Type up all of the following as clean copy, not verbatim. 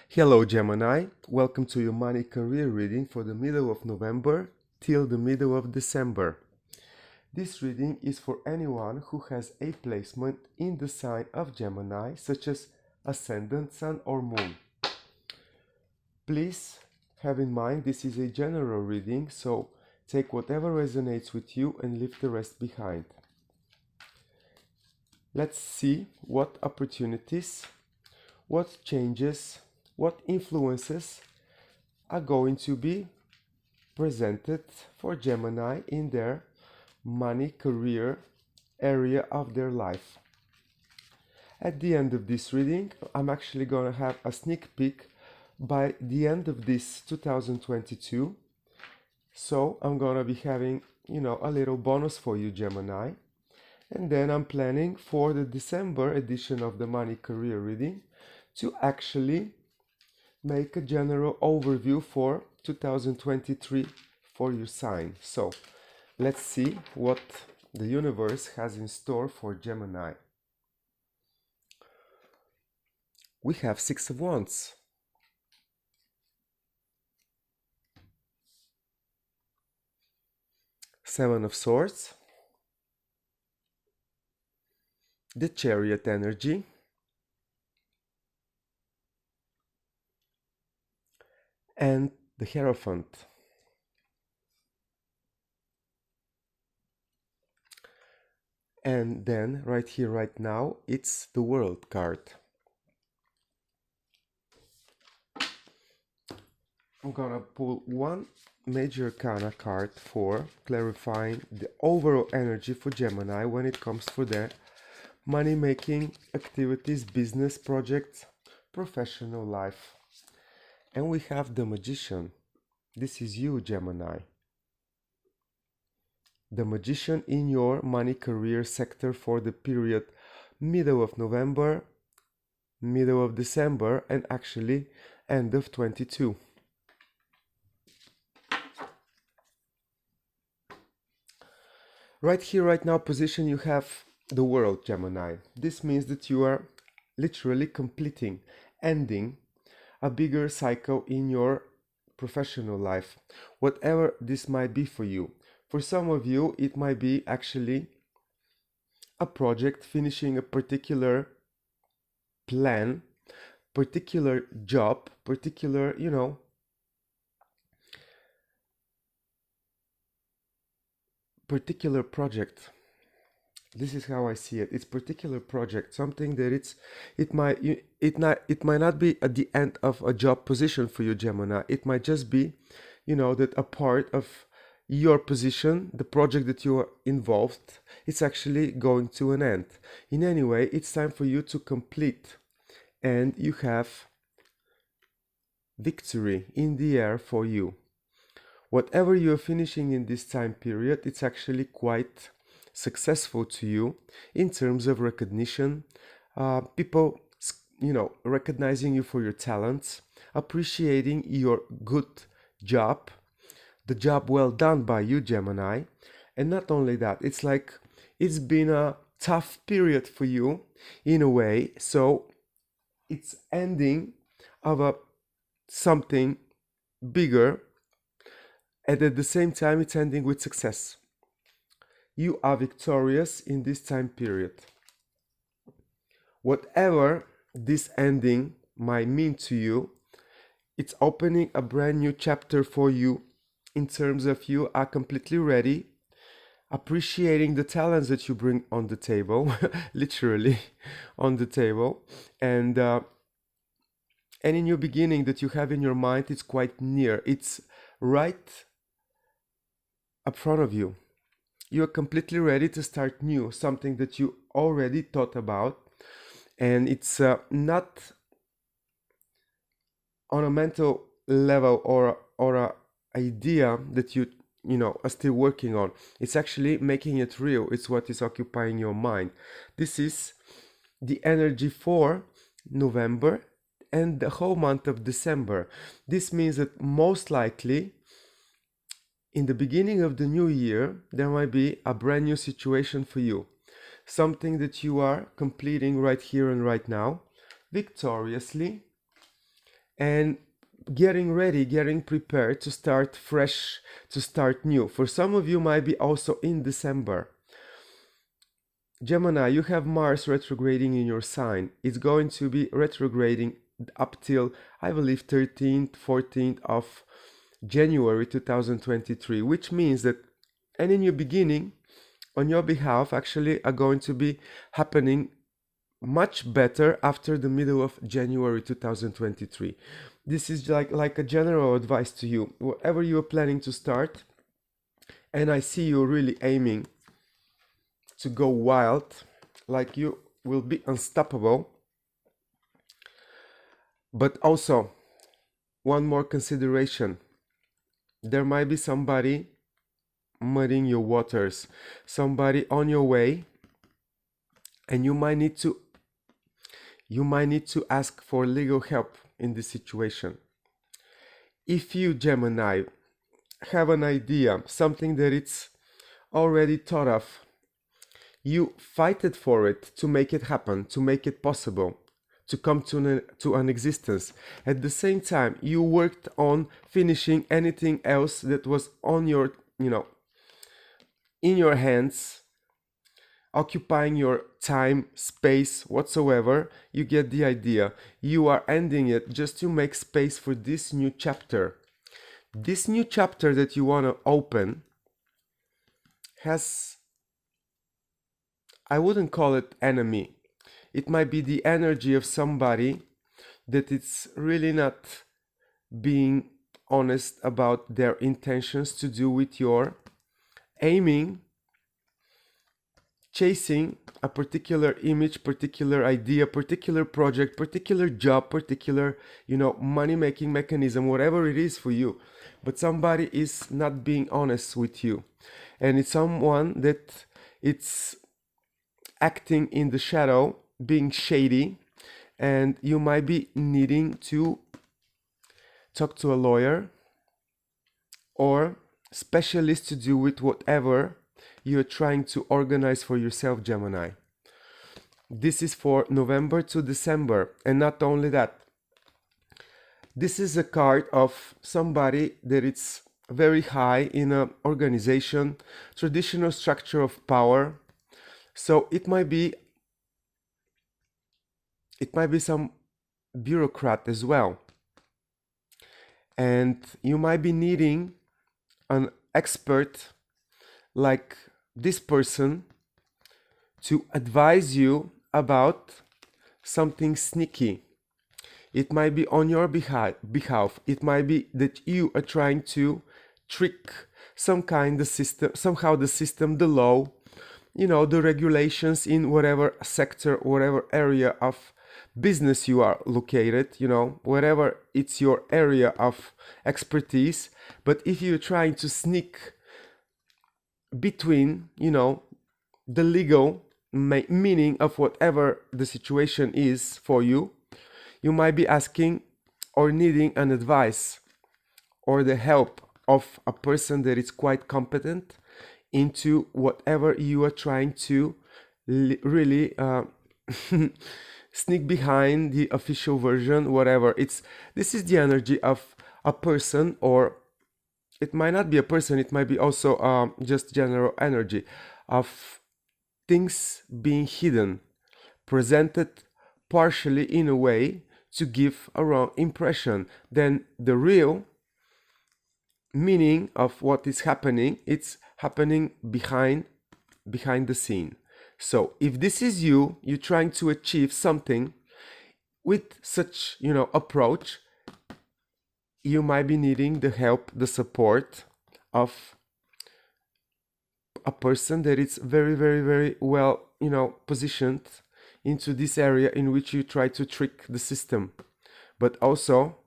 Hello Gemini, welcome to your money career reading for the middle of November till the middle of December. This reading is for anyone who has a placement in the sign of Gemini, such as Ascendant, Sun or Moon. Please have in mind this is a general reading, so take whatever resonates with you and leave the rest behind. Let's see what opportunities, what changes, what influences are going to be presented for Gemini in their money career area of their life. At the end of this reading, I'm actually going to have a sneak peek by the end of this 2022. So I'm going to be having, a little bonus for you, Gemini. And then I'm planning for the December edition of the money career reading to actually make a general overview for 2023 for your sign. So let's see what the universe has in store for Gemini. We have Six of Wands. Seven of Swords. The Chariot energy. And the Hierophant. And then right here, right now, it's the World card. I'm gonna pull one Major Arcane card for clarifying the overall energy for Gemini when it comes for their money-making activities, business projects, professional life. And we have the Magician. This is you, Gemini. The Magician in your money career sector for the period middle of November, middle of December, and actually end of 22. Right here, right now, position you have the World, Gemini. This means that you are literally completing, ending a bigger cycle in your professional life, whatever this might be for you. For some of you, it might be actually a project, finishing a particular plan, particular job, particular, particular project. This is how I see it. It's particular project, something that it might not be at the end of a job position for you, Gemini. It might just be, that a part of your position, the project that you are involved, it's actually going to an end. In any way, it's time for you to complete, and you have victory in the air for you. Whatever you are finishing in this time period, it's actually quite successful to you in terms of recognition, people recognizing you for your talents, appreciating your good job, the job well done by you, Gemini. And not only that, it's like it's been a tough period for you in a way, so it's ending of something bigger, and at the same time it's ending with success. You are victorious in this time period. Whatever this ending might mean to you, it's opening a brand new chapter for you in terms of you are completely ready, appreciating the talents that you bring on the table, literally on the table, and any new beginning that you have in your mind, it's quite near. It's right up front of you. You're completely ready to start new, something that you already thought about, and it's not on a mental level or a idea that you are still working on. It's actually making it real. It's what is occupying your mind. This is the energy for November and the whole month of December. This means that most likely in the beginning of the new year, there might be a brand new situation for you. Something that you are completing right here and right now, victoriously. and getting ready, getting prepared to start fresh, to start new. For some of you might be also in December. Gemini, you have Mars retrograding in your sign. It's going to be retrograding up till, I believe, 13th, 14th of January 2023, which means that any new beginning on your behalf actually are going to be happening much better after the middle of January 2023. This is like a general advice to you. Whatever you are planning to start, and I see you really aiming to go wild, like you will be unstoppable. But also, one more consideration. There might be somebody muddying your waters, somebody on your way, and you might need to ask for legal help in this situation. If you, Gemini, have an idea, something that it's already thought of, you fight it for it to make it happen, to make it possible, to come to an existence. At the same time, you worked on finishing anything else that was on your, in your hands, occupying your time, space, whatsoever. You get the idea. You are ending it just to make space for this new chapter. This new chapter that you want to open has, I wouldn't call it enemy. It might be the energy of somebody that it's really not being honest about their intentions to do with your aiming, chasing a particular image, particular idea, particular project, particular job, particular, money-making mechanism, whatever it is for you. But somebody is not being honest with you. And it's someone that it's acting in the shadow, being shady, and you might be needing to talk to a lawyer or specialist to do with whatever you're trying to organize for yourself, Gemini. This is for November to December. And not only that, this is a card of somebody that it's very high in an organization, traditional structure of power. So it might be some bureaucrat as well. And you might be needing an expert like this person to advise you about something sneaky. It might be on your behalf. It might be that you are trying to trick somehow the system, the law, the regulations in whatever sector, whatever area of business you are located, whatever it's your area of expertise. But if you're trying to sneak between, the legal meaning of whatever the situation is for you, you might be asking or needing an advice or the help of a person that is quite competent into whatever you are trying to really sneak behind the official version, whatever. This is the energy of a person, or it might not be a person, it might be also just general energy of things being hidden, presented partially in a way to give a wrong impression. Then the real meaning of what is happening, it's happening behind the scene. So if this is you're trying to achieve something with such, approach, you might be needing the help, the support of a person that is very, very, very well, positioned into this area in which you try to trick the system. But also,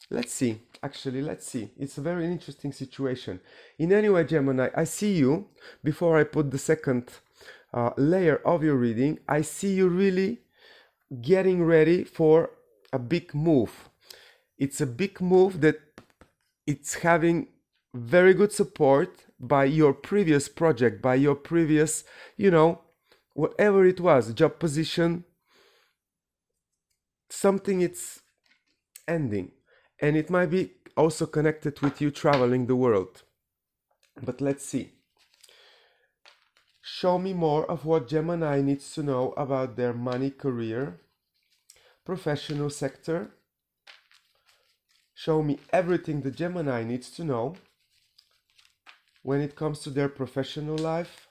let's see. It's a very interesting situation. In any way, Gemini, I see you, before I put the second layer of your reading, I see you really getting ready for a big move. It's a big move that it's having very good support by your previous project, by your previous, whatever it was, job position, something it's ending. And it might be also connected with you traveling the world. But let's see. Show me more of what Gemini needs to know about their money, career, professional sector. Show me everything the Gemini needs to know when it comes to their professional life,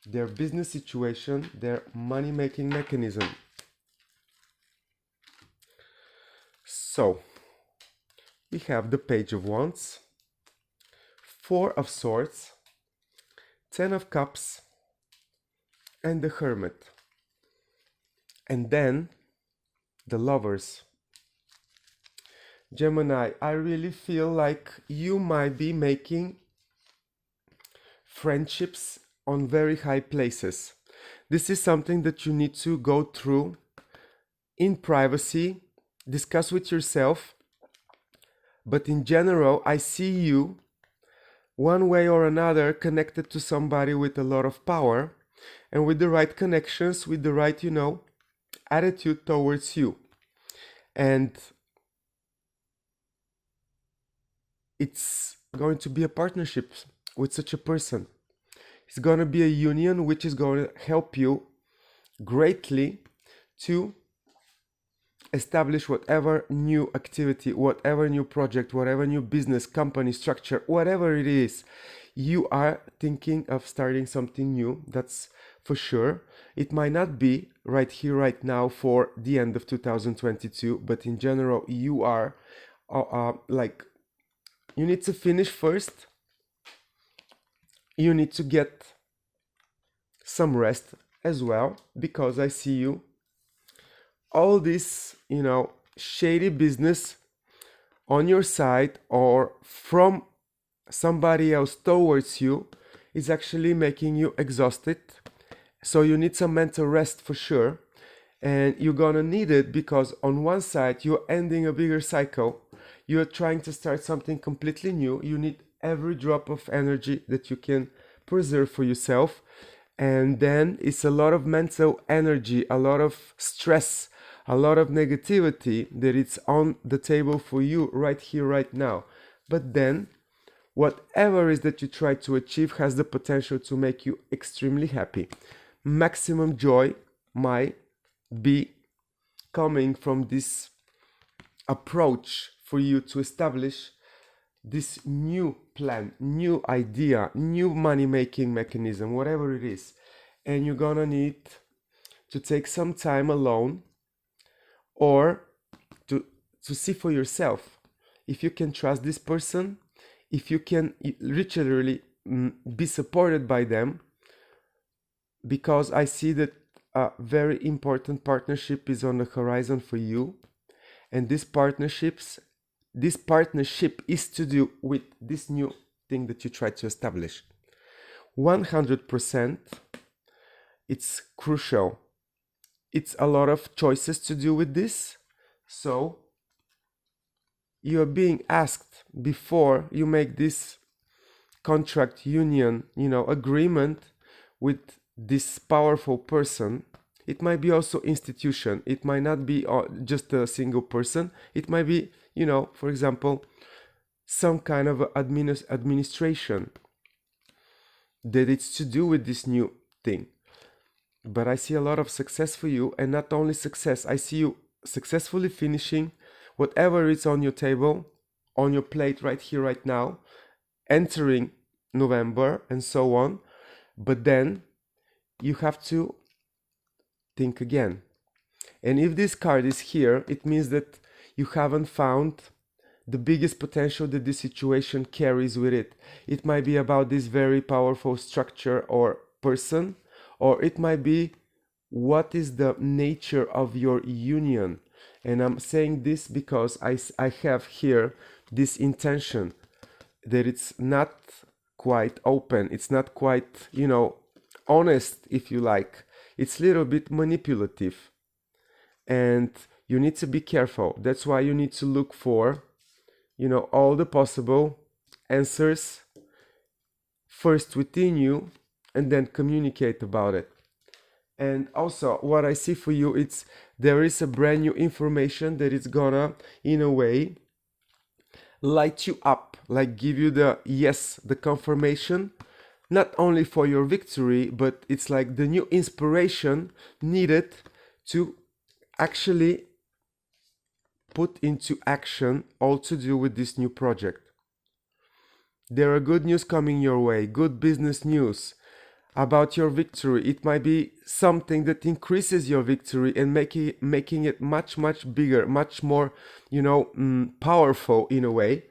their business situation, their money-making mechanism. So, we have the Page of Wands, Four of Swords, Ten of Cups, and the Hermit. And then, the Lovers. Gemini, I really feel like you might be making friendships on very high places. This is something that you need to go through in privacy, discuss with yourself. But in general, I see you one way or another connected to somebody with a lot of power and with the right connections, with the right, attitude towards you. And it's going to be a partnership with such a person. It's going to be a union which is going to help you greatly to establish whatever new activity, whatever new project, whatever new business, company, structure, whatever it is. You are thinking of starting something new, that's for sure. It might not be right here, right now for the end of 2022, but in general, you are you need to finish first. You need to get some rest as well, because I see you all this, shady business on your side or from somebody else towards you is actually making you exhausted. So you need some mental rest for sure. And you're gonna need it because on one side, you're ending a bigger cycle. You're trying to start something completely new. You need every drop of energy that you can preserve for yourself. And then it's a lot of mental energy, a lot of stress, a lot of negativity that it's on the table for you right here, right now. But then whatever is that you try to achieve has the potential to make you extremely happy. Maximum joy might be coming from this approach for you to establish this new plan, new idea, new money-making mechanism, whatever it is. And you're gonna need to take some time alone or to see for yourself if you can trust this person, if you can literally be supported by them, because I see that a very important partnership is on the horizon for you. And this partnership is to do with this new thing that you try to establish. 100%, it's crucial. It's a lot of choices to do with this. So you are being asked before you make this contract, union, agreement with this powerful person. It might be also institution. It might not be just a single person. It might be, for example, some kind of administration that it's to do with this new thing. But I see a lot of success for you, and not only success, I see you successfully finishing whatever is on your table, on your plate right here, right now, entering November and so on. But then you have to think again. And if this card is here, it means that you haven't found the biggest potential that this situation carries with it. It might be about this very powerful structure or person, or it might be what is the nature of your union. And I'm saying this because I have here this intention that it's not quite open, it's not quite, honest, if you like. It's a little bit manipulative, and you need to be careful. That's why you need to look for, all the possible answers first within you and then communicate about it. And also what I see for you, it's there is a brand new information that is gonna, in a way, light you up, like give you the yes, the confirmation, not only for your victory, but it's like the new inspiration needed to actually put into action all to do with this new project. There are good news coming your way, good business news about your victory. It might be something that increases your victory and making it much bigger, much more, powerful in a way.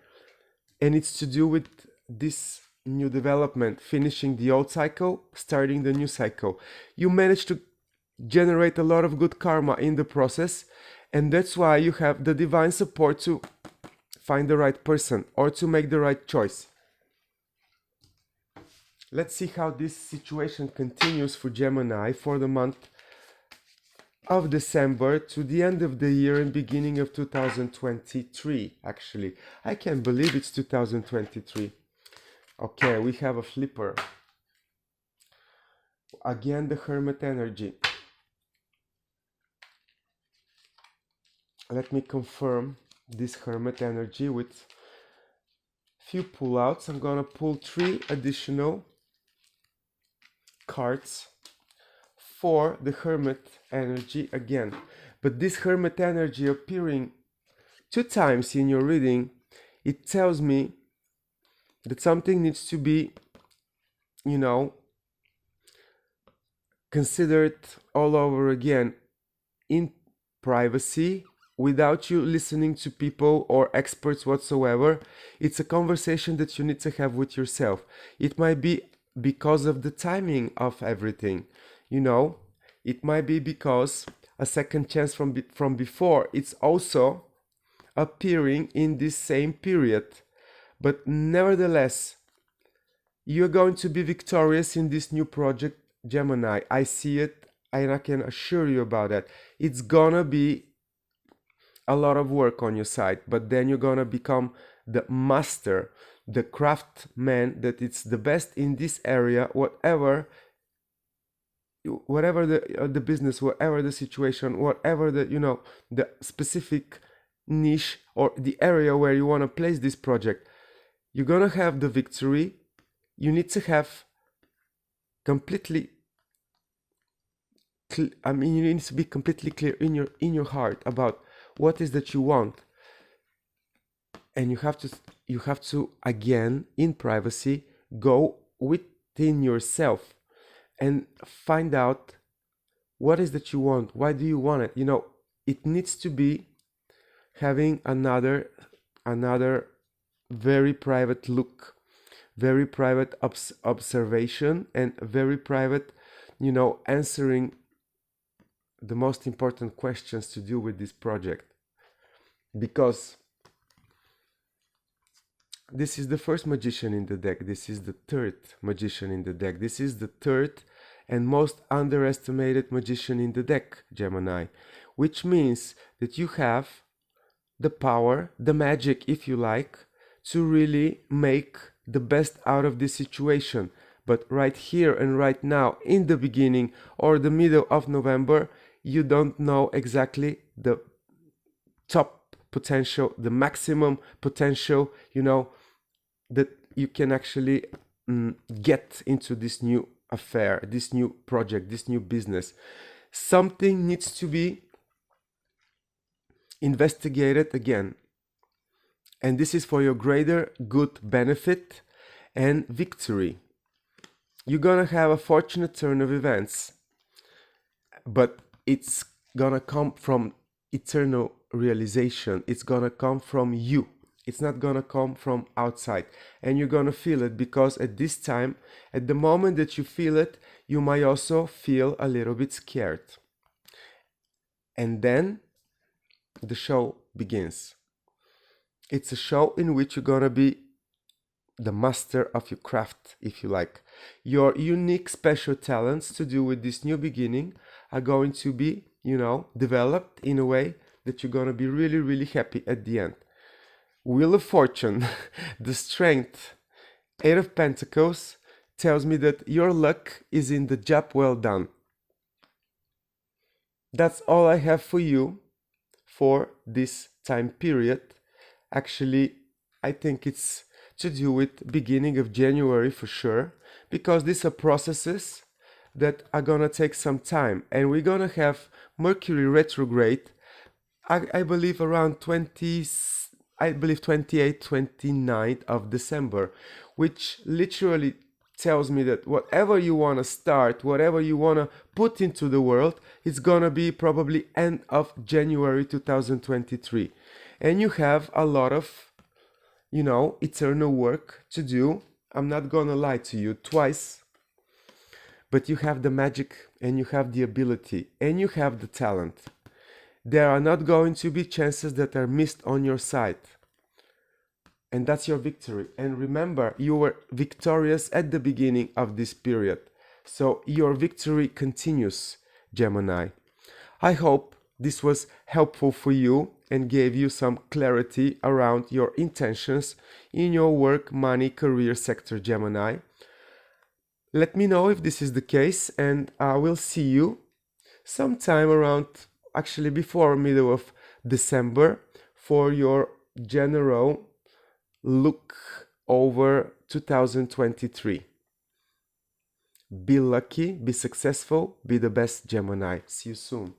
And it's to do with this new development, finishing the old cycle, starting the new cycle. You manage to generate a lot of good karma in the process, and that's why you have the divine support to find the right person or to make the right choice. Let's see how this situation continues for Gemini for the month of December to the end of the year and beginning of 2023. Actually, I can't believe it's 2023. Okay, we have a flipper. Again, the Hermit energy. Let me confirm this Hermit energy with few pull-outs. I'm gonna pull 3 additional cards for the Hermit energy again. But this Hermit energy appearing 2 times in your reading, it tells me that something needs to be, considered all over again in privacy, without you listening to people or experts whatsoever. It's a conversation that you need to have with yourself. It might be because of the timing of everything, it might be because a second chance from before, it's also appearing in this same period. But nevertheless, you're going to be victorious in this new project, Gemini. I see it, and I can assure you about that. It's gonna be a lot of work on your side, but then you're gonna become the master, the craftsman, that it's the best in this area, whatever the business, whatever the situation, whatever the the specific niche or the area where you want to place this project, you're gonna have the victory. You need to have completely you need to be completely clear in your heart about what is that you want, and you have to again, in privacy, go within yourself and find out what is that you want. Why do you want it? It needs to be having another very private look, very private observation, and very private, answering the most important questions to do with this project. Because this is the first magician in the deck. This is the third magician in the deck. This is the third and most underestimated magician in the deck, Gemini, which means that you have the power, the magic, if you like, to really make the best out of this situation. But right here and right now, in the beginning or the middle of November, you don't know exactly the top potential, the maximum potential, that you can actually get into this new affair, this new project, this new business. Something needs to be investigated again. And this is for your greater good benefit and victory. You're gonna have a fortunate turn of events, but it's gonna come from eternal realization. It's gonna come from you. It's not gonna come from outside. And you're gonna feel it, because at this time, at the moment that you feel it, you might also feel a little bit scared. And then the show begins. It's a show in which you're gonna be the master of your craft, if you like. Your unique special talents to do with this new beginning are going to be, developed in a way that you're gonna be really, really happy at the end. Wheel of Fortune, the Strength, 8 of Pentacles tells me that your luck is in the job well done. that's all I have for you for this time period. Actually, I think it's to do with beginning of January for sure, because these are processes that are gonna take some time, and we're gonna have Mercury retrograde, I believe around 28th, 29th of December, which literally tells me that whatever you want to start, whatever you want to put into the world, it's gonna be probably end of January 2023. And you have a lot of, eternal work to do. I'm not gonna lie to you twice, but you have the magic, and you have the ability, and you have the talent. There are not going to be chances that are missed on your side. And that's your victory. And remember, you were victorious at the beginning of this period. So your victory continues, Gemini. I hope this was helpful for you and gave you some clarity around your intentions in your work, money, career sector, Gemini. Let me know if this is the case, and I will see you sometime around, actually before middle of December, for your general look over 2023. Be lucky, be successful, be the best, Gemini. See you soon.